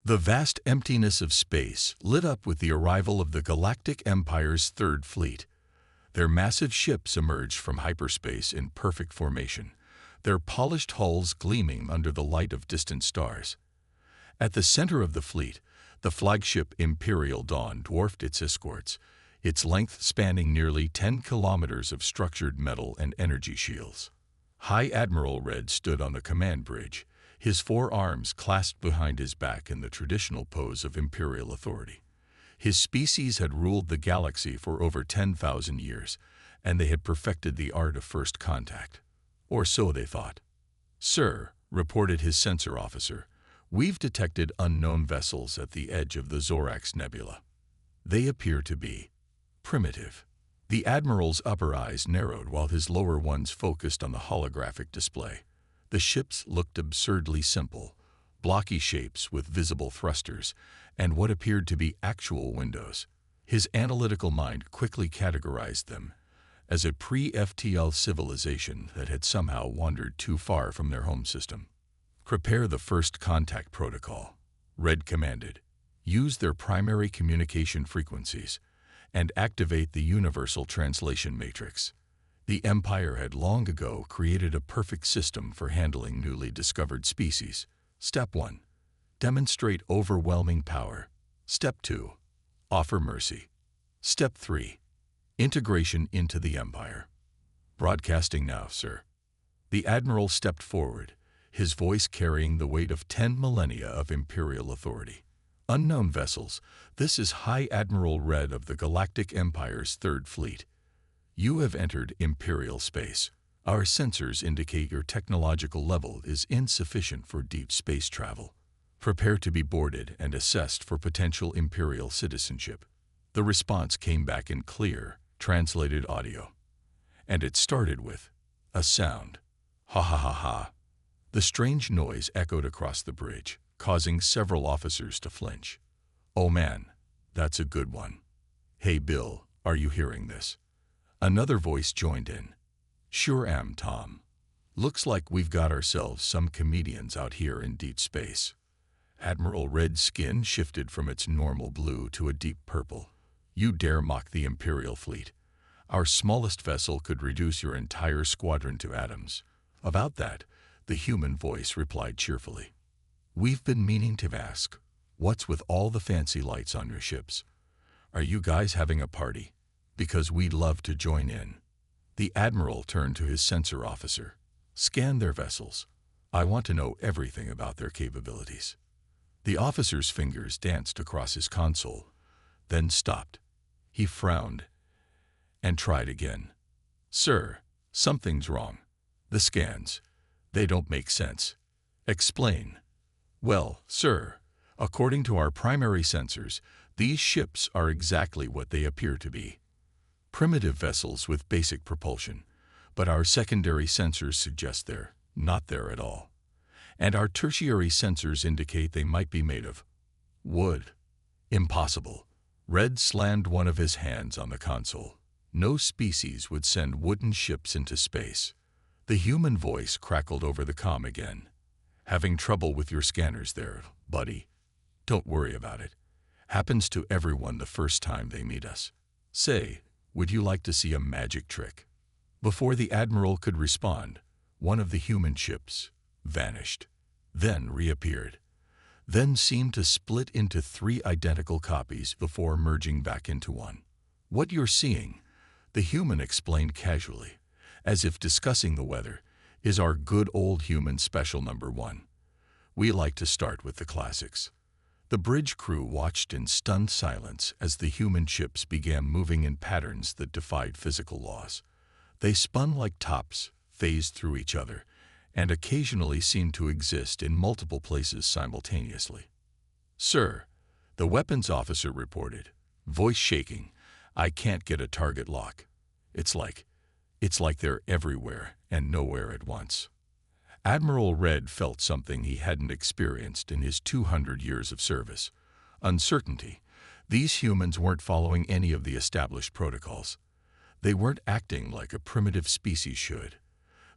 The vast emptiness of space lit up with the arrival of the Galactic Empire's Third Fleet. Their massive ships emerged from hyperspace in perfect formation, their polished hulls gleaming under the light of distant stars. At the center of the fleet, the flagship Imperial Dawn dwarfed its escorts, its length spanning nearly 10 kilometers of structured metal and energy shields. High Admiral Red stood on the command bridge, his four arms clasped behind his back in the traditional pose of imperial authority. His species had ruled the galaxy for over 10,000 years, and they had perfected the art of first contact. Or so they thought. "Sir," reported his sensor officer, "we've detected unknown vessels at the edge of the Zorax Nebula. They appear to be primitive." The Admiral's upper eyes narrowed while his lower ones focused on the holographic display. The ships looked absurdly simple, blocky shapes with visible thrusters and what appeared to be actual windows. His analytical mind quickly categorized them as a pre-FTL civilization that had somehow wandered too far from their home system. "Prepare the first contact protocol," Red commanded. "Use their primary communication frequencies and activate the Universal Translation Matrix." The Empire had long ago created a perfect system for handling newly discovered species. Step 1. Demonstrate overwhelming power. Step 2. Offer mercy. Step 3. Integration into the Empire. "Broadcasting now, sir." The Admiral stepped forward, his voice carrying the weight of 10 millennia of Imperial authority. "Unknown vessels, this is High Admiral Red of the Galactic Empire's Third Fleet. You have entered Imperial space. Our sensors indicate your technological level is insufficient for deep space travel. Prepare to be boarded and assessed for potential Imperial citizenship." The response came back in clear, translated audio. And it started with a sound. Ha ha ha ha. The strange noise echoed across the bridge, causing several officers to flinch. "Oh man, that's a good one. Hey Bill, are you hearing this?" Another voice joined in. "Sure am, Tom. Looks like we've got ourselves some comedians out here in deep space." Admiral Red's skin shifted from its normal blue to a deep purple. "You dare mock the Imperial fleet? Our smallest vessel could reduce your entire squadron to atoms." "About that," the human voice replied cheerfully. "We've been meaning to ask, what's with all the fancy lights on your ships? Are you guys having a party? Because we'd love to join in." The Admiral turned to his sensor officer. "Scan their vessels. I want to know everything about their capabilities." The officer's fingers danced across his console, then stopped. He frowned and tried again. "Sir, something's wrong. The scans, they don't make sense." "Explain." "Well, sir, according to our primary sensors, these ships are exactly what they appear to be. Primitive vessels with basic propulsion, but our secondary sensors suggest they're not there at all. And our tertiary sensors indicate they might be made of wood." "Impossible." Red slammed one of his hands on the console. "No species would send wooden ships into space." The human voice crackled over the comm again. "Having trouble with your scanners there, buddy? Don't worry about it. Happens to everyone the first time they meet us. Say, would you like to see a magic trick?" Before the Admiral could respond, one of the human ships vanished, then reappeared, then seemed to split into 3 identical copies before merging back into one. "What you're seeing," the human explained casually, as if discussing the weather, "is our good old human special number 1. We like to start with the classics." The bridge crew watched in stunned silence as the human ships began moving in patterns that defied physical laws. They spun like tops, phased through each other, and occasionally seemed to exist in multiple places simultaneously. "Sir," the weapons officer reported, voice shaking, "I can't get a target lock. It's like they're everywhere and nowhere at once." Admiral Red felt something he hadn't experienced in his 200 years of service. Uncertainty. These humans weren't following any of the established protocols. They weren't acting like a primitive species should.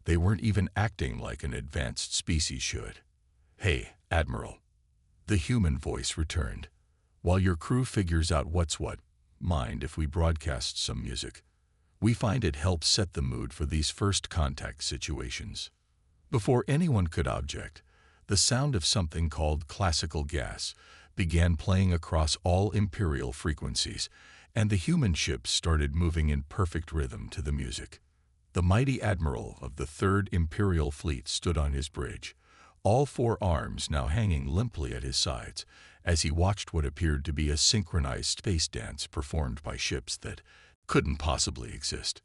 They weren't even acting like an advanced species should. "Hey, Admiral." The human voice returned. While your crew figures out what's what, mind if we broadcast some music? We find it helps set the mood for these first contact situations. Before anyone could object, the sound of something called classical gas began playing across all Imperial frequencies, and the human ships started moving in perfect rhythm to the music. The mighty admiral of the 3rd Imperial Fleet stood on his bridge, all 4 arms now hanging limply at his sides, as he watched what appeared to be a synchronized space dance performed by ships that couldn't possibly exist.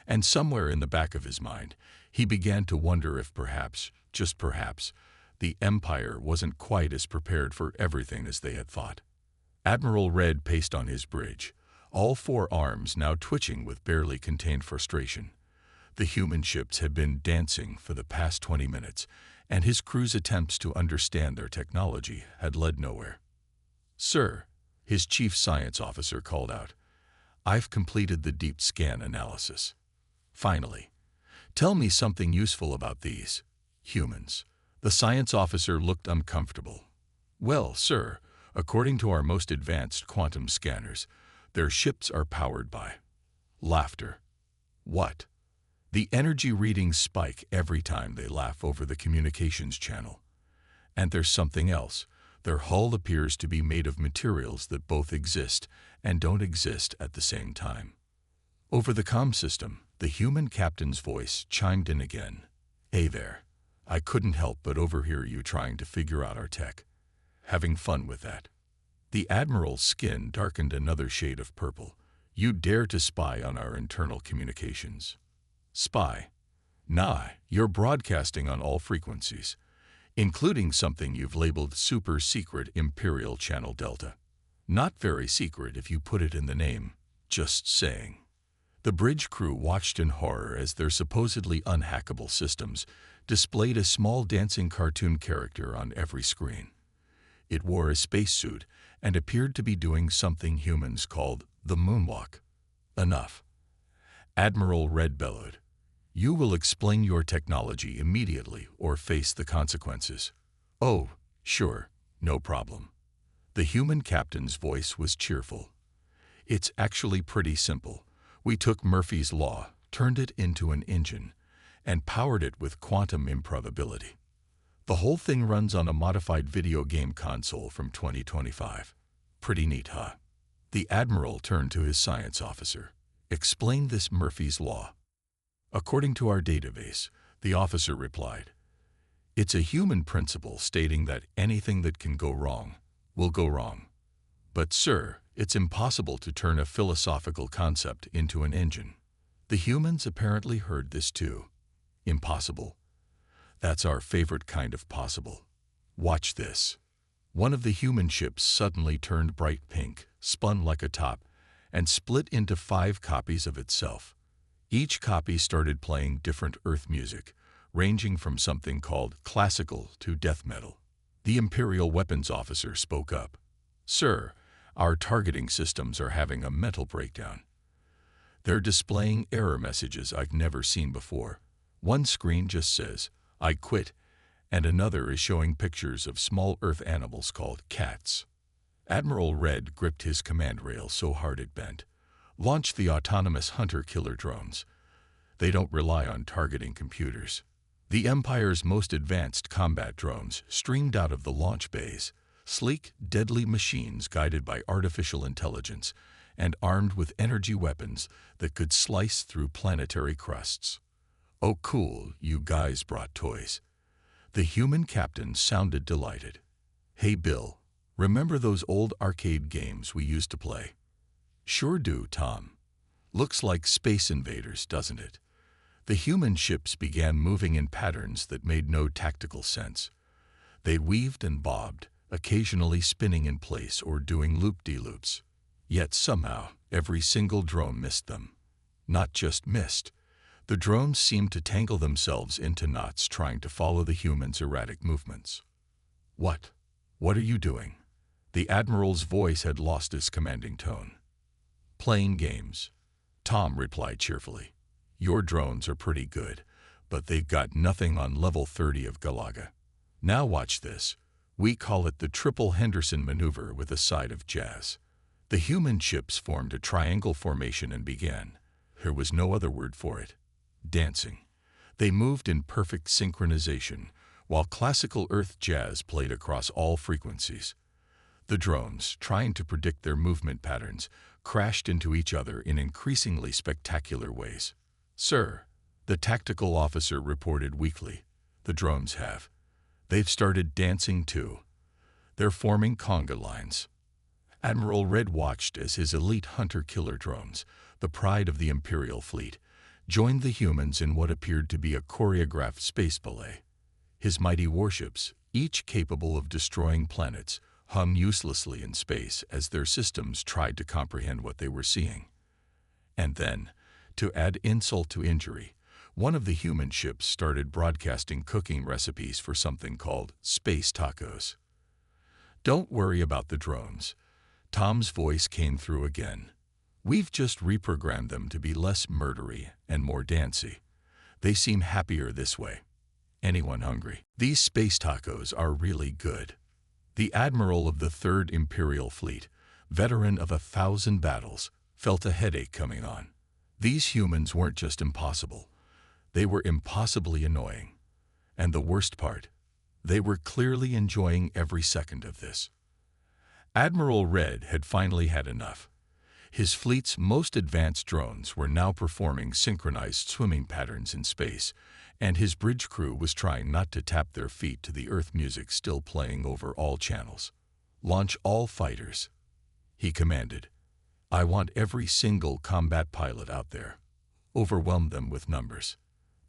And somewhere in the back of his mind, he began to wonder if perhaps, just perhaps, the Empire wasn't quite as prepared for everything as they had thought. Admiral Red paced on his bridge, all 4 arms now twitching with barely contained frustration. The human ships had been dancing for the past 20 minutes, and his crew's attempts to understand their technology had led nowhere. "Sir," his chief science officer called out, "I've completed the deep scan analysis. Finally, tell me something useful about these humans." The science officer looked uncomfortable. "Well, sir, according to our most advanced quantum scanners, their ships are powered by laughter." "What?" "The energy readings spike every time they laugh over the communications channel. And there's something else. Their hull appears to be made of materials that both exist and don't exist at the same time." Over the comm system, the human captain's voice chimed in again. "Hey there. I couldn't help but overhear you trying to figure out our tech. Having fun with that?" The admiral's skin darkened another shade of purple. "You dare to spy on our internal communications?" "Spy? Nah, you're broadcasting on all frequencies, including something you've labeled Super Secret Imperial Channel Delta. Not very secret if you put it in the name, just saying." The bridge crew watched in horror as their supposedly unhackable systems displayed a small dancing cartoon character on every screen. It wore a spacesuit and appeared to be doing something humans called the moonwalk. "Enough." Admiral Red bellowed. "You will explain your technology immediately or face the consequences." "Oh, sure, no problem." The human captain's voice was cheerful. "It's actually pretty simple. We took Murphy's Law, turned it into an engine, and powered it with quantum improbability. The whole thing runs on a modified video game console from 2025. Pretty neat, huh?" The admiral turned to his science officer. "Explain this Murphy's Law." "According to our database," the officer replied, "it's a human principle stating that anything that can go wrong will go wrong. But, sir, it's impossible to turn a philosophical concept into an engine." The humans apparently heard this too. "Impossible? That's our favorite kind of possible. Watch this." One of the human ships suddenly turned bright pink, spun like a top, and split into 5 copies of itself. Each copy started playing different Earth music, ranging from something called classical to death metal. The Imperial weapons officer spoke up. "Sir, our targeting systems are having a mental breakdown. They're displaying error messages I've never seen before. One screen just says, 'I quit,' and another is showing pictures of small Earth animals called cats." Admiral Red gripped his command rail so hard it bent. "Launch the autonomous hunter-killer drones. They don't rely on targeting computers." The Empire's most advanced combat drones streamed out of the launch bays, sleek, deadly machines guided by artificial intelligence and armed with energy weapons that could slice through planetary crusts. "Oh cool, you guys brought toys." The human captain sounded delighted. "Hey Bill, remember those old arcade games we used to play?" "Sure do, Tom. Looks like Space Invaders, doesn't it?" The human ships began moving in patterns that made no tactical sense. They weaved and bobbed, occasionally spinning in place or doing loop-de-loops. Yet somehow, every single drone missed them. Not just missed. The drones seemed to tangle themselves into knots trying to follow the humans' erratic movements. "What? What are you doing?" The admiral's voice had lost its commanding tone. "Playing games," Tom replied cheerfully. "Your drones are pretty good, but they've got nothing on level 30 of Galaga. Now watch this. We call it the Triple Henderson Maneuver with a side of jazz. The human ships formed a triangle formation and began, there was no other word for it, dancing. They moved in perfect synchronization, while classical Earth jazz played across all frequencies. The drones, trying to predict their movement patterns, crashed into each other in increasingly spectacular ways. "Sir," the tactical officer reported weakly, "the drones have. They've started dancing too. They're forming conga lines." Admiral Red watched as his elite hunter-killer drones, the pride of the Imperial fleet, joined the humans in what appeared to be a choreographed space ballet. His mighty warships, each capable of destroying planets, hung uselessly in space as their systems tried to comprehend what they were seeing. And then, to add insult to injury, one of the human ships started broadcasting cooking recipes for something called space tacos. "Don't worry about the drones." Tom's voice came through again. "We've just reprogrammed them to be less murdery and more dancey. They seem happier this way. Anyone hungry? These space tacos are really good." The admiral of the 3rd Imperial Fleet, veteran of 1,000 battles, felt a headache coming on. These humans weren't just impossible. They were impossibly annoying. And the worst part, they were clearly enjoying every second of this. Admiral Red had finally had enough. His fleet's most advanced drones were now performing synchronized swimming patterns in space, and his bridge crew was trying not to tap their feet to the Earth music still playing over all channels. "Launch all fighters," he commanded. "I want every single combat pilot out there. Overwhelm them with numbers."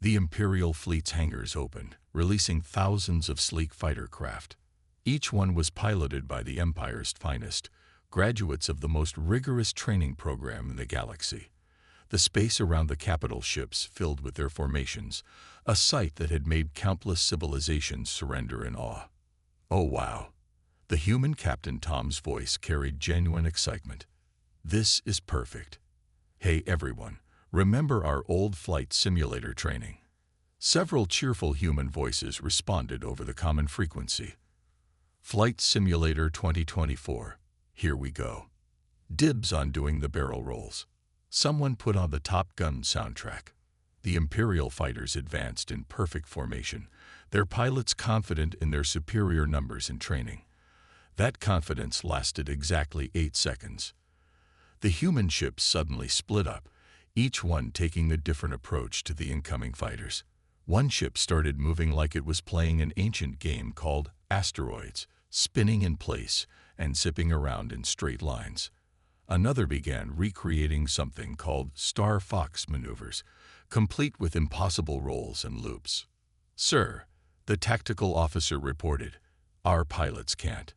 The Imperial fleet's hangars opened, releasing thousands of sleek fighter craft. Each one was piloted by the Empire's finest, graduates of the most rigorous training program in the galaxy. The space around the capital ships filled with their formations, a sight that had made countless civilizations surrender in awe. "Oh wow." The human Captain Tom's voice carried genuine excitement. "This is perfect. Hey everyone, remember our old flight simulator training?" Several cheerful human voices responded over the common frequency. "Flight Simulator 2024. Here we go. Dibs on doing the barrel rolls." Someone put on the Top Gun soundtrack. The Imperial fighters advanced in perfect formation, their pilots confident in their superior numbers and training. That confidence lasted exactly 8 seconds. The human ships suddenly split up, each one taking a different approach to the incoming fighters. One ship started moving like it was playing an ancient game called Asteroids, spinning in place and zipping around in straight lines. Another began recreating something called Star Fox maneuvers, complete with impossible rolls and loops. "Sir," the tactical officer reported, "our pilots can't.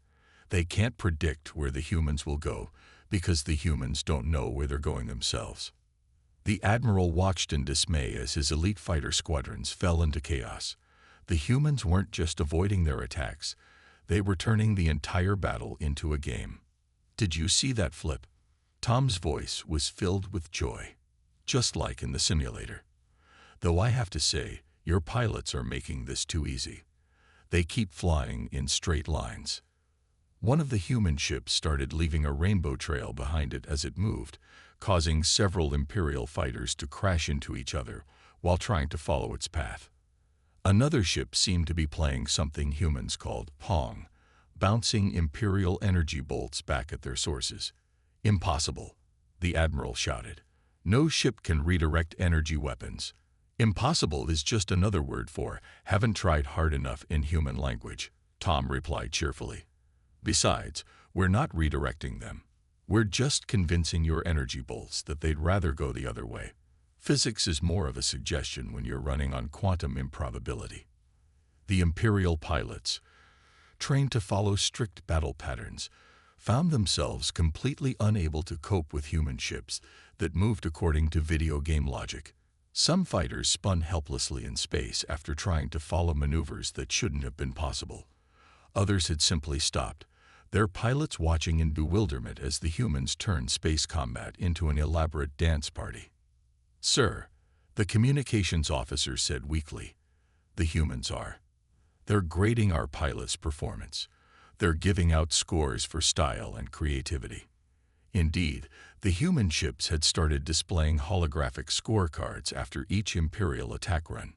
They can't predict where the humans will go because the humans don't know where they're going themselves." The admiral watched in dismay as his elite fighter squadrons fell into chaos. The humans weren't just avoiding their attacks, they were turning the entire battle into a game. "Did you see that flip?" Tom's voice was filled with joy, just like in the simulator. "Though I have to say, your pilots are making this too easy. They keep flying in straight lines." One of the human ships started leaving a rainbow trail behind it as it moved, causing several Imperial fighters to crash into each other while trying to follow its path. Another ship seemed to be playing something humans called Pong, bouncing Imperial energy bolts back at their sources. "Impossible," the admiral shouted. "No ship can redirect energy weapons." "Impossible is just another word for haven't tried hard enough in human language," Tom replied cheerfully. "Besides, we're not redirecting them. We're just convincing your energy bolts that they'd rather go the other way. Physics is more of a suggestion when you're running on quantum improbability." The Imperial pilots, trained to follow strict battle patterns, found themselves completely unable to cope with human ships that moved according to video game logic. Some fighters spun helplessly in space after trying to follow maneuvers that shouldn't have been possible. Others had simply stopped, their pilots watching in bewilderment as the humans turned space combat into an elaborate dance party. "Sir," the communications officer said weakly, "the humans are. They're grading our pilots' performance. They're giving out scores for style and creativity. Indeed, the human ships had started displaying holographic scorecards after each Imperial attack run.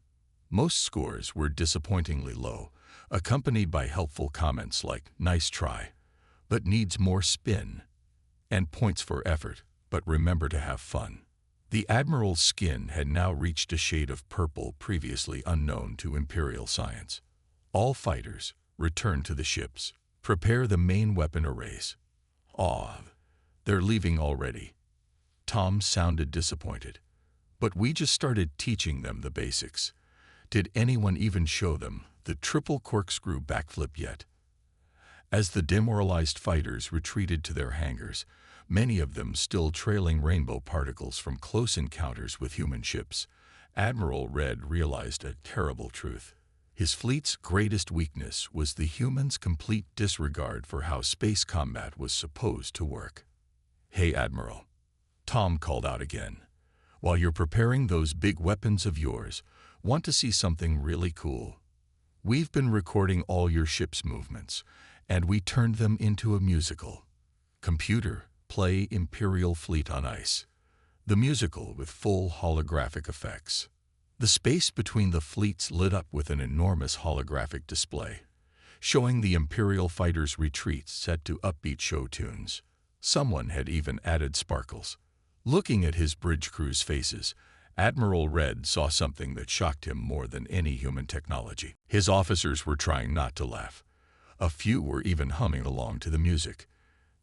Most scores were disappointingly low, accompanied by helpful comments like, "Nice try, but needs more spin," and "Points for effort, but remember to have fun." The Admiral's skin had now reached a shade of purple previously unknown to Imperial science. "All fighters, return to the ships. Prepare the main weapon arrays." "Aw, they're leaving already." Tom sounded disappointed. "But we just started teaching them the basics. Did anyone even show them the triple corkscrew backflip yet?" As the demoralized fighters retreated to their hangars, many of them still trailing rainbow particles from close encounters with human ships, Admiral Red realized a terrible truth. His fleet's greatest weakness was the humans' complete disregard for how space combat was supposed to work. "Hey, Admiral," Tom called out again. "While you're preparing those big weapons of yours, want to see something really cool? We've been recording all your ship's movements, and we turned them into a musical. Computer, play Imperial Fleet on Ice." The musical with full holographic effects. The space between the fleets lit up with an enormous holographic display, showing the Imperial fighters' retreats set to upbeat show tunes. Someone had even added sparkles. Looking at his bridge crew's faces, Admiral Red saw something that shocked him more than any human technology. His officers were trying not to laugh. A few were even humming along to the music.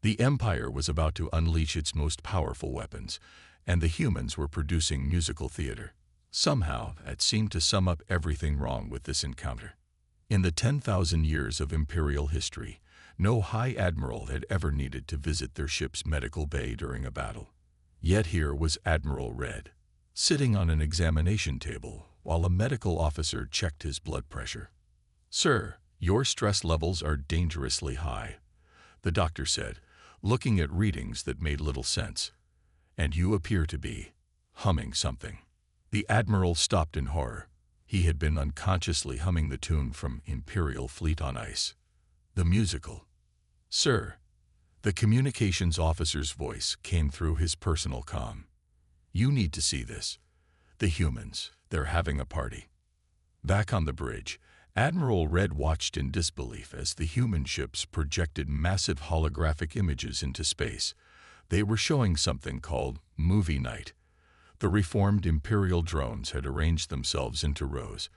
The Empire was about to unleash its most powerful weapons, and the humans were producing musical theater. Somehow, it seemed to sum up everything wrong with this encounter. In the 10,000 years of Imperial history, no High Admiral had ever needed to visit their ship's medical bay during a battle. Yet here was Admiral Red, sitting on an examination table while a medical officer checked his blood pressure. "Sir, your stress levels are dangerously high," the doctor said, looking at readings that made little sense. "And you appear to be humming something." The Admiral stopped in horror. He had been unconsciously humming the tune from Imperial Fleet on Ice. The musical. "Sir," the communications officer's voice came through his personal comm. "You need to see this. The humans, they're having a party." Back on the bridge, Admiral Red watched in disbelief as the human ships projected massive holographic images into space. They were showing something called Movie Night. The reformed Imperial drones had arranged themselves into rows,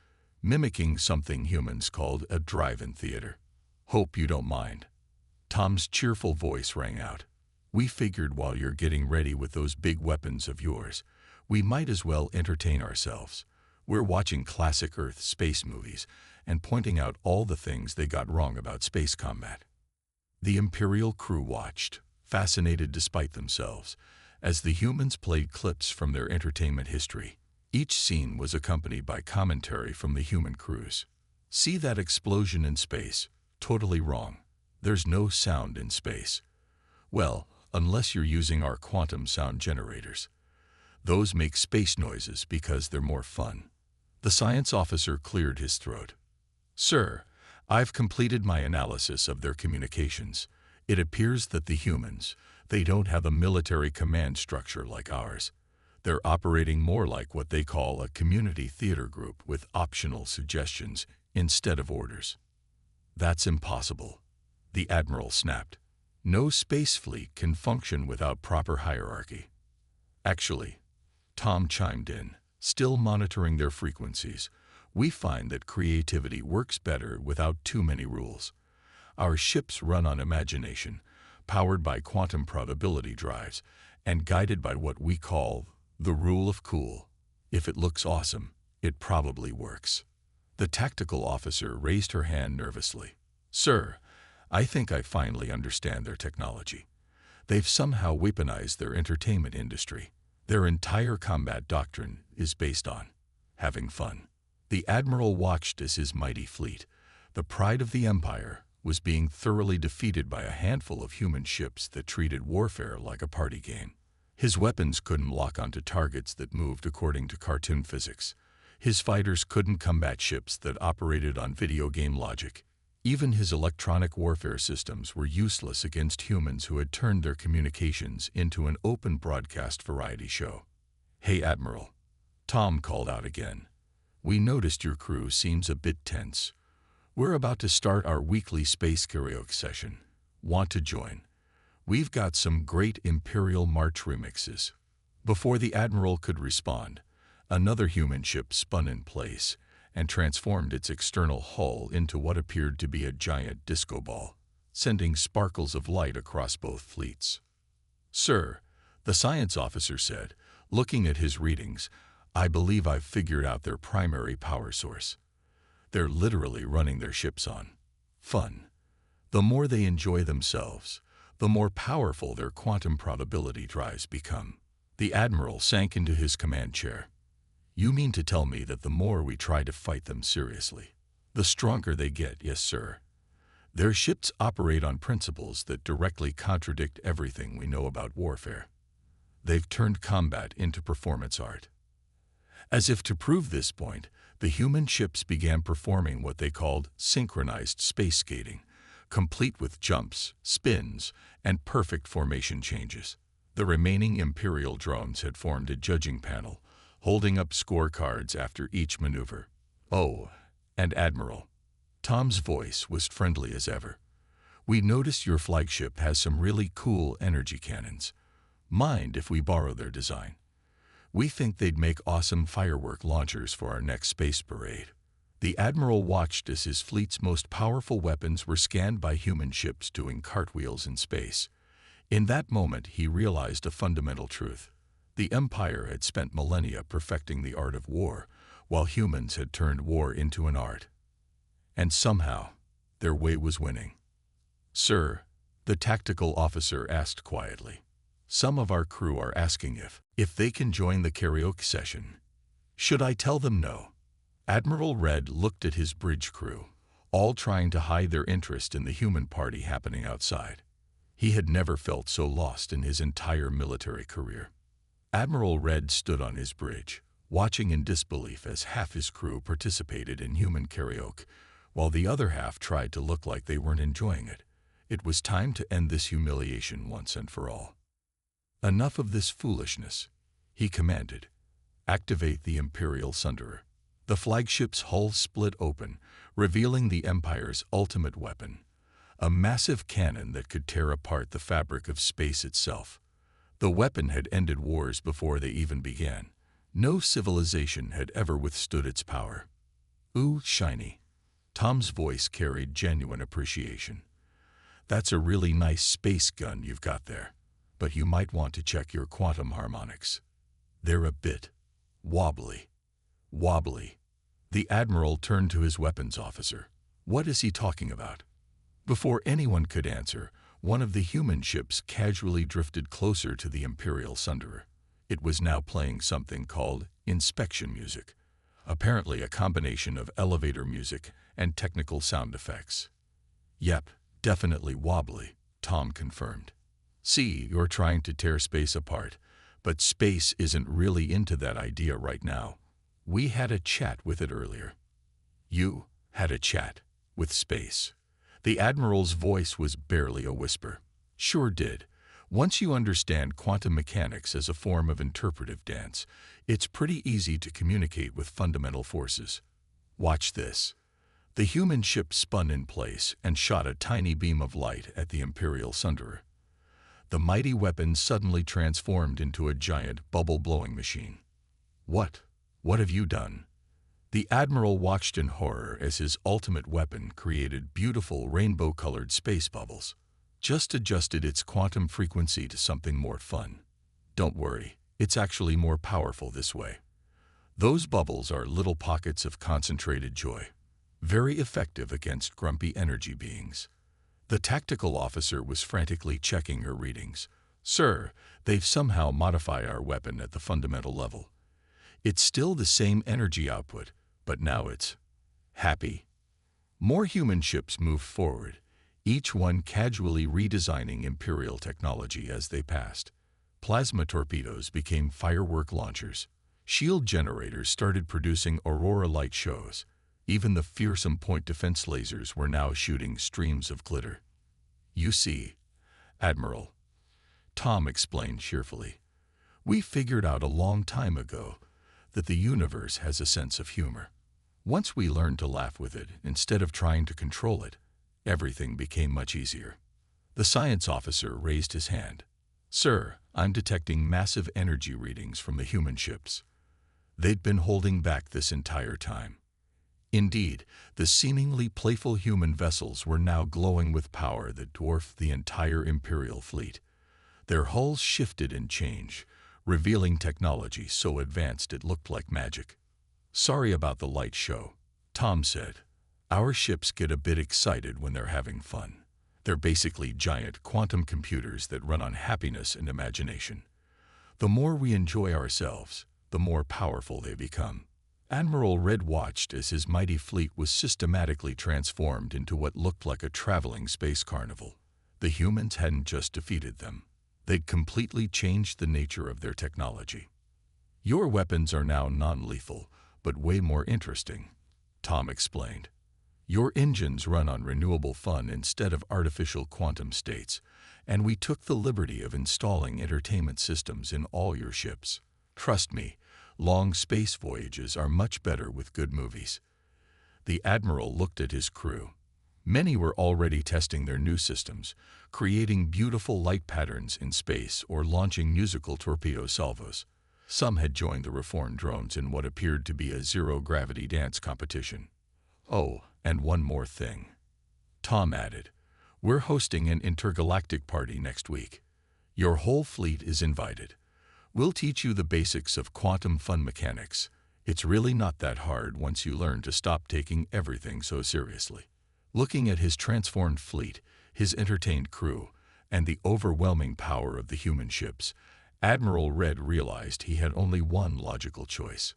mimicking something humans called a drive-in theater. "Hope you don't mind." Tom's cheerful voice rang out. "We figured while you're getting ready with those big weapons of yours, we might as well entertain ourselves. We're watching classic Earth space movies and pointing out all the things they got wrong about space combat." The Imperial crew watched, fascinated despite themselves, as the humans played clips from their entertainment history. Each scene was accompanied by commentary from the human crews. "See that explosion in space? Totally wrong. There's no sound in space." "Well, unless you're using our quantum sound generators. Those make space noises because they're more fun." The science officer cleared his throat. "Sir, I've completed my analysis of their communications. It appears that the humans, they don't have a military command structure like ours. They're operating more like what they call a community theater group with optional suggestions instead of orders." "That's impossible," the Admiral snapped. "No space fleet can function without proper hierarchy." "Actually," Tom chimed in, still monitoring their frequencies, "we find that creativity works better without too many rules. Our ships run on imagination, powered by quantum probability drives, and guided by what we call the rule of cool. If it looks awesome, it probably works." The tactical officer raised her hand nervously. "Sir, I think I finally understand their technology. They've somehow weaponized their entertainment industry. Their entire combat doctrine is based on having fun." The Admiral watched as his mighty fleet, the pride of the Empire, was being thoroughly defeated by a handful of human ships that treated warfare like a party game. His weapons couldn't lock onto targets that moved according to cartoon physics. His fighters couldn't combat ships that operated on video game logic. Even his electronic warfare systems were useless against humans who had turned their communications into an open broadcast variety show. "Hey, Admiral," Tom called out again. "We noticed your crew seems a bit tense. We're about to start our weekly space karaoke session. Want to join? We've got some great Imperial March remixes." Before the Admiral could respond, another human ship spun in place and transformed its external hull into what appeared to be a giant disco ball, sending sparkles of light across both fleets. "Sir," the science officer said, looking at his readings, "I believe I've figured out their primary power source. They're literally running their ships on fun. The more they enjoy themselves, the more powerful their quantum probability drives become." The Admiral sank into his command chair. "You mean to tell me that the more we try to fight them seriously, the stronger they get?" "Yes, sir. Their ships operate on principles that directly contradict everything we know about warfare. They've turned combat into performance art." As if to prove this point, the human ships began performing what they called synchronized space skating, complete with jumps, spins, and perfect formation changes. The remaining Imperial drones had formed a judging panel, holding up scorecards after each maneuver. "Oh, and Admiral," Tom's voice was friendly as ever, "we noticed your flagship has some really cool energy cannons. Mind if we borrow their design? We think they'd make awesome firework launchers for our next space parade." The Admiral watched as his fleet's most powerful weapons were scanned by human ships doing cartwheels in space. In that moment, he realized a fundamental truth. The Empire had spent millennia perfecting the art of war, while humans had turned war into an art. And somehow, their way was winning. "Sir," the tactical officer asked quietly, "some of our crew are asking if they can join the karaoke session. Should I tell them no?" Admiral Red looked at his bridge crew, all trying to hide their interest in the human party happening outside. He had never felt so lost in his entire military career. Admiral Red stood on his bridge, watching in disbelief as half his crew participated in human karaoke, while the other half tried to look like they weren't enjoying it. It was time to end this humiliation once and for all. "Enough of this foolishness," he commanded. "Activate the Imperial Sunderer." The flagship's hull split open, revealing the Empire's ultimate weapon, a massive cannon that could tear apart the fabric of space itself. The weapon had ended wars before they even began. No civilization had ever withstood its power. "Ooh, shiny." Tom's voice carried genuine appreciation. "That's a really nice space gun you've got there, but you might want to check your quantum harmonics. They're a bit wobbly." "Wobbly?" The Admiral turned to his weapons officer. "What is he talking about?" Before anyone could answer, one of the human ships casually drifted closer to the Imperial Sunderer. It was now playing something called inspection music, apparently a combination of elevator music and technical sound effects. "Yep, definitely wobbly," Tom confirmed. "See, you're trying to tear space apart, but space isn't really into that idea right now. We had a chat with it earlier." "You had a chat with space?" The Admiral's voice was barely a whisper. "Sure did. Once you understand quantum mechanics as a form of interpretive dance, it's pretty easy to communicate with fundamental forces. Watch this." The human ship spun in place and shot a tiny beam of light at the Imperial Sunderer. The mighty weapon suddenly transformed into a giant bubble-blowing machine. What have you done?" The Admiral watched in horror as his ultimate weapon created beautiful rainbow-colored space bubbles. "Just adjusted its quantum frequency to something more fun. Don't worry, it's actually more powerful this way. Those bubbles are little pockets of concentrated joy, very effective against grumpy energy beings." The tactical officer was frantically checking her readings. "Sir, they've somehow modified our weapon at the fundamental level. It's still the same energy output, but now it's happy." More human ships moved forward, each one casually redesigning Imperial technology as they passed. Plasma torpedoes became firework launchers. Shield generators started producing aurora light shows. Even the fearsome point defense lasers were now shooting streams of glitter. "You see, Admiral," Tom explained cheerfully, "we figured out a long time ago that the universe has a sense of humor. Once we learned to laugh with it instead of trying to control it, everything became much easier." The science officer raised his hand. "Sir, I'm detecting massive energy readings from the human ships. They'd been holding back this entire time." Indeed, the seemingly playful human vessels were now glowing with power that dwarfed the entire Imperial fleet. Their hulls shifted and changed, revealing technology so advanced it looked like magic. "Sorry about the light show," Tom said. "Our ships get a bit excited when they're having fun. They're basically giant quantum computers that run on happiness and imagination. The more we enjoy ourselves, the more powerful they become." Admiral Red watched as his mighty fleet was systematically transformed into what looked like a traveling space carnival. The humans hadn't just defeated them. They'd completely changed the nature of their technology. "Your weapons are now non-lethal, but way more interesting," Tom explained. "Your engines run on renewable fun instead of artificial quantum states, and we took the liberty of installing entertainment systems in all your ships. Trust me, long space voyages are much better with good movies." The Admiral looked at his crew. Many were already testing their new systems, creating beautiful light patterns in space or launching musical torpedo salvos. Some had joined the reformed drones in what appeared to be a zero-gravity dance competition. "Oh, and one more thing," Tom added. "We're hosting an intergalactic party next week. Your whole fleet is invited. We'll teach you the basics of quantum fun mechanics. It's really not that hard once you learn to stop taking everything so seriously." Looking at his transformed fleet, his entertained crew, and the overwhelming power of the human ships, Admiral Red realized he had only one logical choice.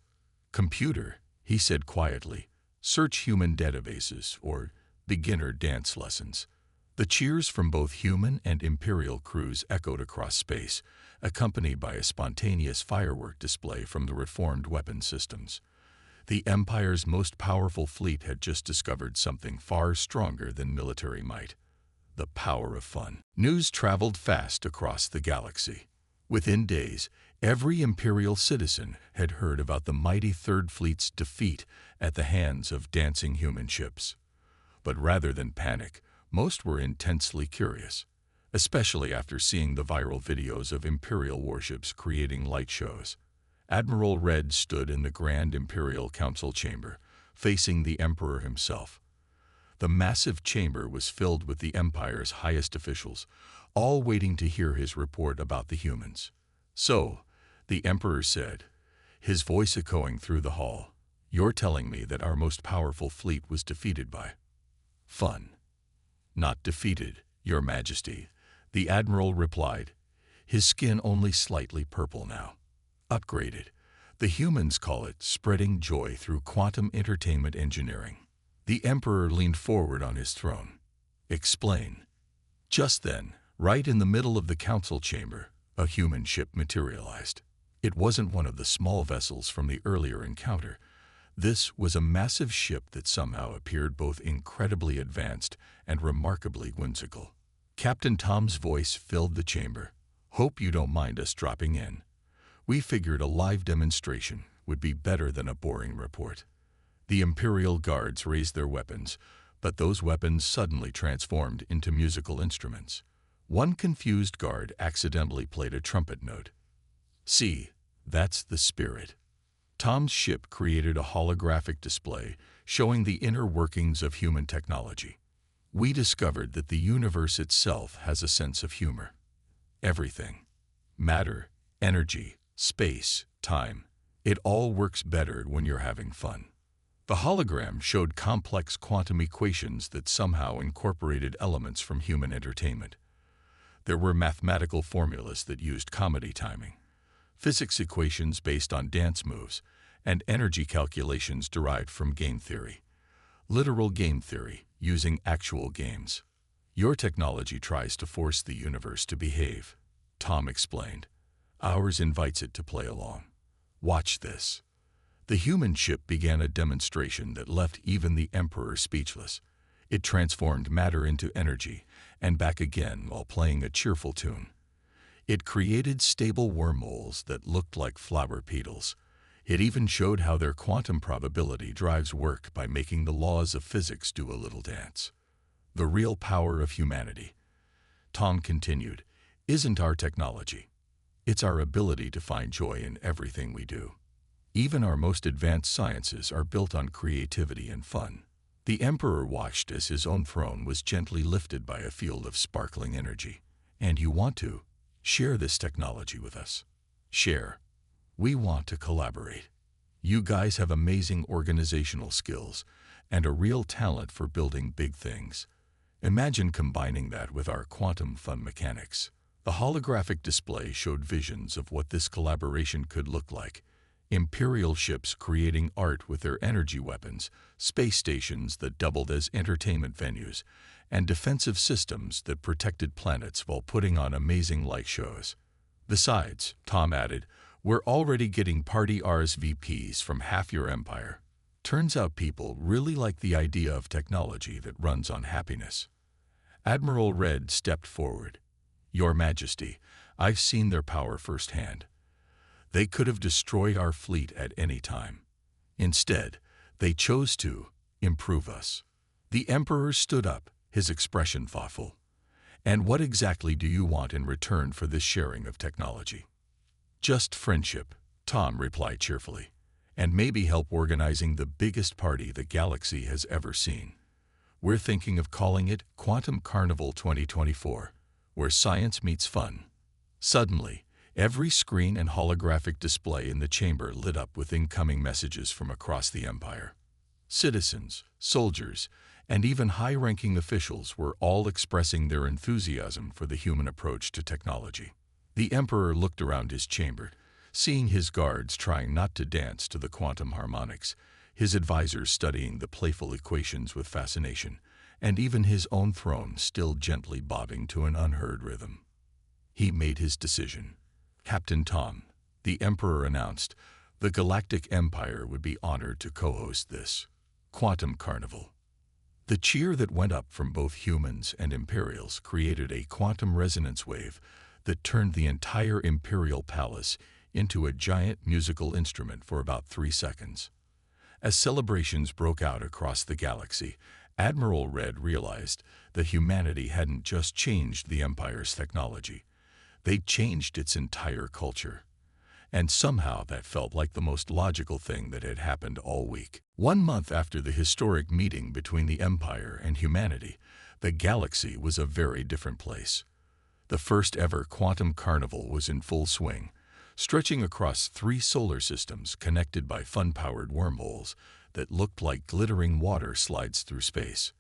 "Computer," he said quietly, "search human databases or beginner dance lessons." The cheers from both human and Imperial crews echoed across space, accompanied by a spontaneous firework display from the reformed weapon systems. The Empire's most powerful fleet had just discovered something far stronger than military might: the power of fun. News traveled fast across the galaxy. Within days, every Imperial citizen had heard about the mighty Third Fleet's defeat at the hands of dancing human ships. But rather than panic, most were intensely curious, especially after seeing the viral videos of Imperial warships creating light shows. Admiral Red stood in the Grand Imperial Council chamber, facing the Emperor himself. The massive chamber was filled with the Empire's highest officials, all waiting to hear his report about the humans. "So," the Emperor said, his voice echoing through the hall, "you're telling me that our most powerful fleet was defeated by fun?" "Not defeated, Your Majesty," the Admiral replied, his skin only slightly purple now. "Upgraded. The humans call it spreading joy through quantum entertainment engineering." The Emperor leaned forward on his throne. "Explain." Just then, right in the middle of the council chamber, a human ship materialized. It wasn't one of the small vessels from the earlier encounter. This was a massive ship that somehow appeared both incredibly advanced and remarkably whimsical. Captain Tom's voice filled the chamber. "Hope you don't mind us dropping in. We figured a live demonstration would be better than a boring report." The Imperial guards raised their weapons, but those weapons suddenly transformed into musical instruments. One confused guard accidentally played a trumpet note. "See, that's the spirit." Tom's ship created a holographic display showing the inner workings of human technology. "We discovered that the universe itself has a sense of humor. Everything, matter, energy, space, time, it all works better when you're having fun." The hologram showed complex quantum equations that somehow incorporated elements from human entertainment. There were mathematical formulas that used comedy timing, physics equations based on dance moves, and energy calculations derived from game theory. Literal game theory, using actual games. "Your technology tries to force the universe to behave," Tom explained. "Ours invites it to play along. Watch this." The human ship began a demonstration that left even the Emperor speechless. It transformed matter into energy and back again while playing a cheerful tune. It created stable wormholes that looked like flower petals. It even showed how their quantum probability drives work by making the laws of physics do a little dance. The real power of humanity, Tom continued, isn't our technology. It's our ability to find joy in everything we do. Even our most advanced sciences are built on creativity and fun. The Emperor watched as his own throne was gently lifted by a field of sparkling energy. And you want to share this technology with us. Share. We want to collaborate. You guys have amazing organizational skills and a real talent for building big things. Imagine combining that with our quantum fun mechanics. The holographic display showed visions of what this collaboration could look like. Imperial ships creating art with their energy weapons, space stations that doubled as entertainment venues, and defensive systems that protected planets while putting on amazing light shows. Besides, Tom added, we're already getting party RSVPs from half your empire. Turns out people really like the idea of technology that runs on happiness. Admiral Red stepped forward. Your Majesty, I've seen their power firsthand. They could have destroyed our fleet at any time. Instead, they chose to improve us. The Emperor stood up, his expression thoughtful. And what exactly do you want in return for this sharing of technology? Just friendship, Tom replied cheerfully, and maybe help organizing the biggest party the galaxy has ever seen. We're thinking of calling it Quantum Carnival 2024, where science meets fun. Suddenly, every screen and holographic display in the chamber lit up with incoming messages from across the empire. Citizens, soldiers, and even high-ranking officials were all expressing their enthusiasm for the human approach to technology. The Emperor looked around his chamber, seeing his guards trying not to dance to the quantum harmonics, his advisors studying the playful equations with fascination, and even his own throne still gently bobbing to an unheard rhythm. He made his decision. Captain Tom, the Emperor announced, the Galactic Empire would be honored to co-host this Quantum Carnival. The cheer that went up from both humans and Imperials created a quantum resonance wave that turned the entire Imperial Palace into a giant musical instrument for about 3 seconds. As celebrations broke out across the galaxy, Admiral Red realized that humanity hadn't just changed the Empire's technology. They'd changed its entire culture. And somehow that felt like the most logical thing that had happened all week. 1 month after the historic meeting between the Empire and humanity, the galaxy was a very different place. The first ever Quantum Carnival was in full swing, stretching across 3 solar systems connected by fun-powered wormholes that looked like glittering water slides through space.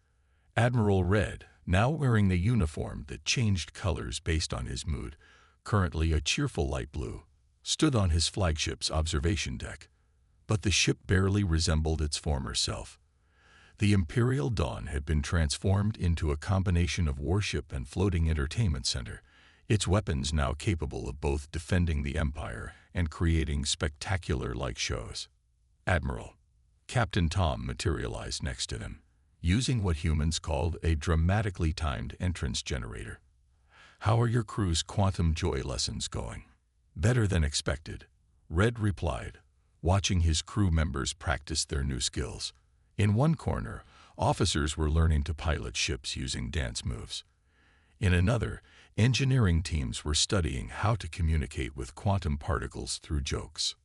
Admiral Red, now wearing the uniform that changed colors based on his mood, currently a cheerful light blue, stood on his flagship's observation deck. But the ship barely resembled its former self. The Imperial Dawn had been transformed into a combination of warship and floating entertainment center, its weapons now capable of both defending the Empire and creating spectacular light shows. Admiral, Captain Tom materialized next to them, using what humans called a dramatically timed entrance generator. How are your crew's quantum joy lessons going? Better than expected, Red replied, watching his crew members practice their new skills. In one corner, officers were learning to pilot ships using dance moves. In another, engineering teams were studying how to communicate with quantum particles through jokes.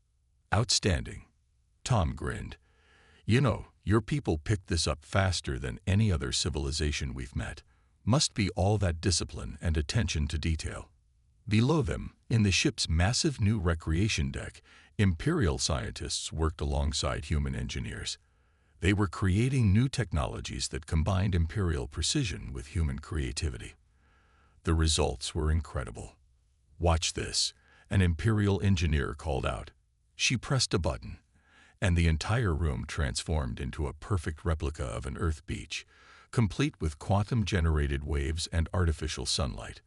Outstanding. Tom grinned. You know, your people picked this up faster than any other civilization we've met. Must be all that discipline and attention to detail. Below them, in the ship's massive new recreation deck, Imperial scientists worked alongside human engineers. They were creating new technologies that combined Imperial precision with human creativity. The results were incredible. Watch this, an Imperial engineer called out. She pressed a button, and the entire room transformed into a perfect replica of an Earth beach, complete with quantum-generated waves and artificial sunlight.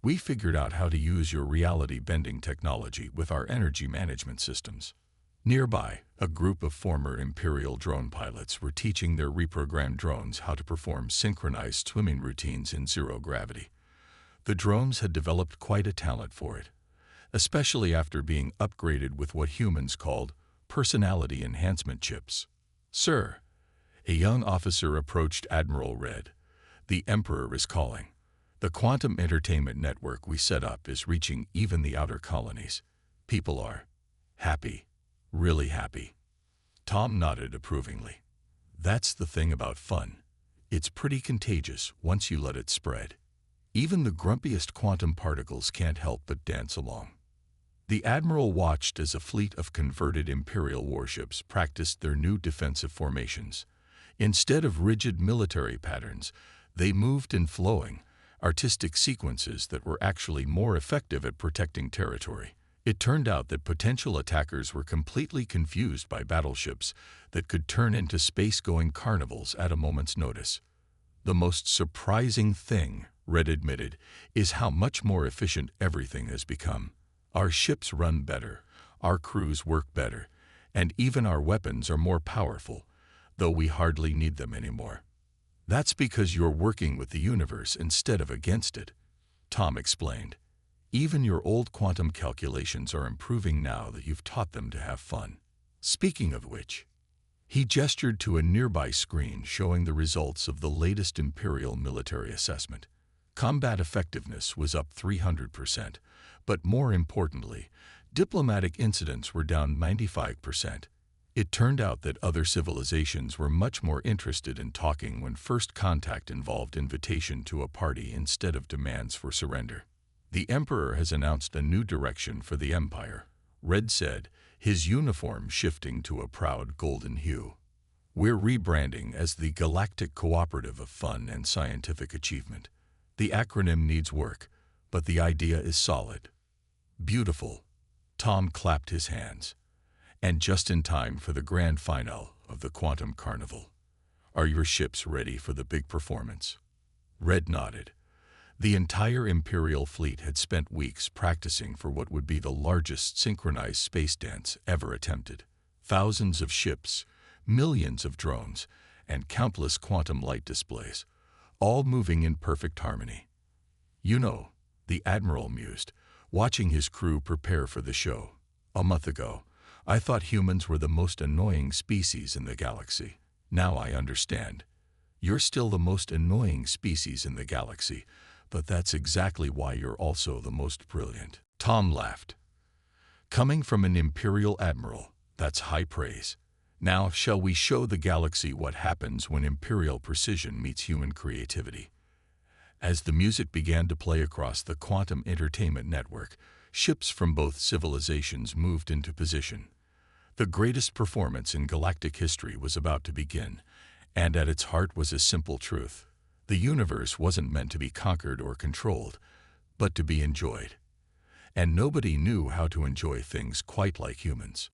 We figured out how to use your reality-bending technology with our energy management systems. Nearby, a group of former Imperial drone pilots were teaching their reprogrammed drones how to perform synchronized swimming routines in zero gravity. The drones had developed quite a talent for it, especially after being upgraded with what humans called personality enhancement chips. "Sir," a young officer approached Admiral Red. "The Emperor is calling. The quantum entertainment network we set up is reaching even the outer colonies. People are happy, really happy." Tom nodded approvingly. "That's the thing about fun. It's pretty contagious once you let it spread. Even the grumpiest quantum particles can't help but dance along." The Admiral watched as a fleet of converted Imperial warships practiced their new defensive formations. Instead of rigid military patterns, they moved in flowing, artistic sequences that were actually more effective at protecting territory. It turned out that potential attackers were completely confused by battleships that could turn into space-going carnivals at a moment's notice. "The most surprising thing," Red admitted, "is how much more efficient everything has become. Our ships run better, our crews work better, and even our weapons are more powerful, though we hardly need them anymore." "That's because you're working with the universe instead of against it," Tom explained. "Even your old quantum calculations are improving now that you've taught them to have fun. Speaking of which," he gestured to a nearby screen showing the results of the latest Imperial military assessment. Combat effectiveness was up 300%, but more importantly, diplomatic incidents were down 95%. It turned out that other civilizations were much more interested in talking when first contact involved invitation to a party instead of demands for surrender. "The Emperor has announced a new direction for the Empire," Red said, his uniform shifting to a proud golden hue. "We're rebranding as the Galactic Cooperative of Fun and Scientific Achievement. The acronym needs work, but the idea is solid." "Beautiful." Tom clapped his hands. "And just in time for the grand finale of the Quantum Carnival. Are your ships ready for the big performance?" Red nodded. The entire Imperial fleet had spent weeks practicing for what would be the largest synchronized space dance ever attempted. Thousands of ships, millions of drones, and countless quantum light displays, all moving in perfect harmony. "You know," the Admiral mused, watching his crew prepare for the show, "a month ago, I thought humans were the most annoying species in the galaxy. Now I understand. You're still the most annoying species in the galaxy, but that's exactly why you're also the most brilliant." Tom laughed. "Coming from an Imperial Admiral, that's high praise. Now, shall we show the galaxy what happens when Imperial precision meets human creativity?" As the music began to play across the quantum entertainment network, ships from both civilizations moved into position. The greatest performance in galactic history was about to begin, and at its heart was a simple truth. The universe wasn't meant to be conquered or controlled, but to be enjoyed. And nobody knew how to enjoy things quite like humans.